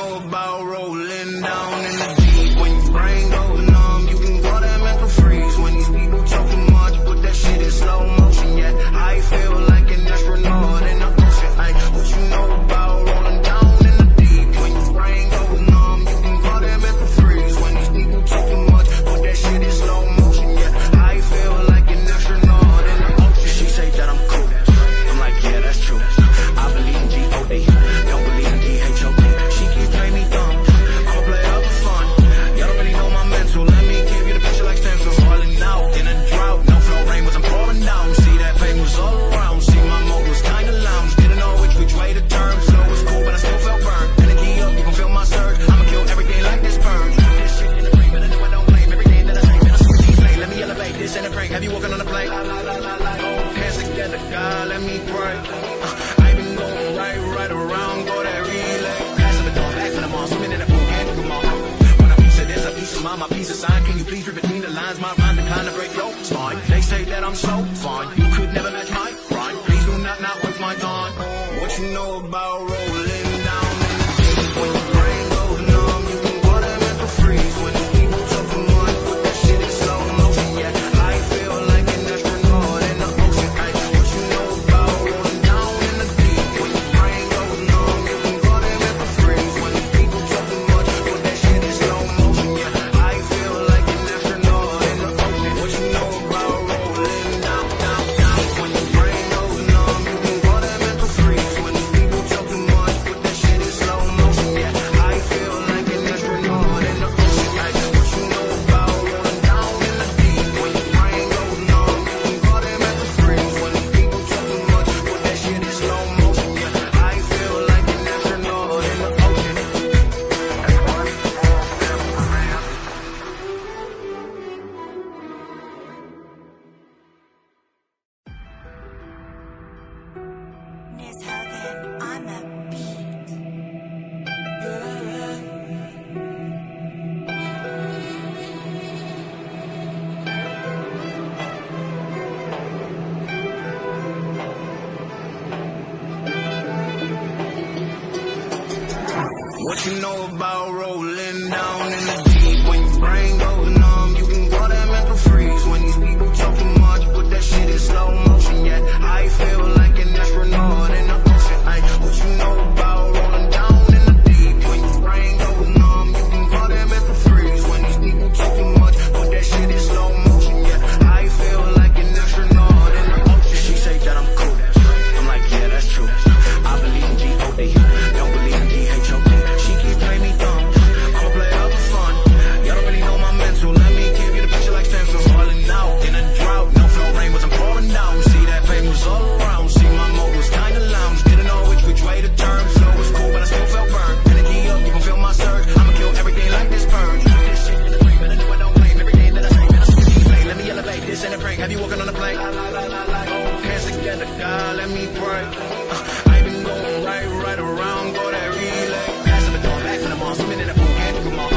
know about rolling down in the deep? When your brain goes numb, you can call that mental freeze. When these people talk too much, but that shit is slow motion. Yeah, I feel like an astronaut in the ocean. Ay, what you know about rolling down in the deep? When your brain goes numb, you can call that mental freeze. When these people talk too much, but that shit is slow motion. Yeah, I feel like an astronaut in the ocean. She say that I'm cool. I'm like, yeah, that's true. I believe in G-O-D, don't believe in D-H-O-T. She keep playing me dumb, I'ma play up for fun. Y'all don't really know my mental, let me give you the picture like stencils. Falling out in a drought, no flow rain was I'm pouring down. See that pain was all around, see my mode was kinda lounge. Didn't know which way to turn, slow was cool but I still felt burned. Energy up, you can feel my surge, I'ma kill everything like this purge. This shit in the frame, but I know I don't blame everything that I say. Man, I switch these lanes, let me elevate, this ain't a prank. Have you walking on the plane? Oh, hands together, God, let me pray. I've been going right around, go that relay. Pass the door, back to the mall, swimming in the pool, and come on. When a piece of this, a piece of mine, my piece of sign. Can you please read between the lines? My rhyme decline to break your spine. They say that I'm so fine, you could never match my grind. Please do not waste my time. What you know about rolling down in the deep? When your brain goes numb, you can call that mental freeze. When people talk too much, but that shit is slow motion. Yeah, I feel like an astronaut in the ocean. Ay, what you know about rolling down in the deep? When your brain goes numb, you can call that mental freeze. When people talk too much, but that shit is slow motion. Yeah, I feel like an astronaut in the ocean. What you know about rolling down? When your brain goes numb, you can call that mental freeze. When people talk too much, but that shit is slow motion. Yeah, I feel like an astronaut in the ocean. Ay, what you know about rolling down in the deep? When your brain goes numb, you can call that mental freeze. When people talk too much, but that shit is slow motion. Yeah, I feel like an astronaut in the ocean. Miss Hogan on the beat. What you know about rolling down in the deep? When your brain goes numb, you can call that mental freeze. When these people talk too much, but that shit is slow motion. Yeah, I feel like an astronaut in the ocean. Ay, what you know about rolling down in the deep? When your brain goes numb, you can call that mental freeze. When these people talk too much, but that shit is slow motion. Yeah, I feel like an astronaut in the ocean. She say that I'm cool. I'm like, yeah, that's true. I believe in G-O-D, don't believe in D-H-O-T. She keep playing me dumb, I'ma play up for fun. Y'all don't really know my mental, let me give you the picture like stencils. Falling out in a drought, no flow rain was I'm pouring down. See that pain was all around, see my mode was kinda lounge. Didn't know which way to turn, slow was cool but I still felt burned. Energy up, you can feel my surge, I'ma kill everything like this purge. This shit in the frame, but I know I don't blame everything that I say. Man, I switch these lanes, let me elevate, this ain't a prank. Have you walking on the plane? Oh, hands together, God, let me pray. I've been going right around, go that relay. Pass the door, back to the mall, swimming in the pool, and come on.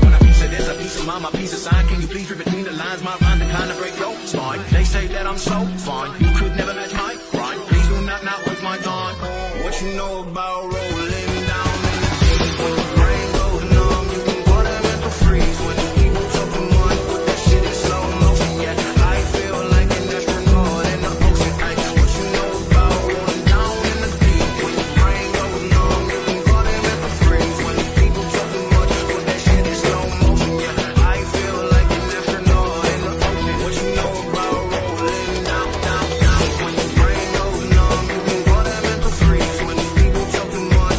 When a piece of this, a piece of mine, my piece of sign. Can you please read between the lines? My rhyme decline to break your spine. They say that I'm so fine, you could never match my grind. Please do not waste my time. What you know about rolling down in the deep? When your brain goes numb, you can call that mental freeze. When people talk too much, but that shit is slow motion. Yeah, I feel like an astronaut in the ocean. Ay, what you know about rolling down in the deep? When your brain goes numb, you can call that mental freeze. When people talk too much, but that shit is slow motion. Yeah, I feel like an astronaut in the ocean. What you know about rolling down? When your brain goes numb, you can call that mental freeze. When people talk too much,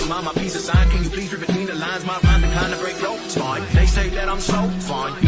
your mind, my piece of sign. Can you please read between the lines? My rhyme the kind of break your spine. They say that I'm so fine.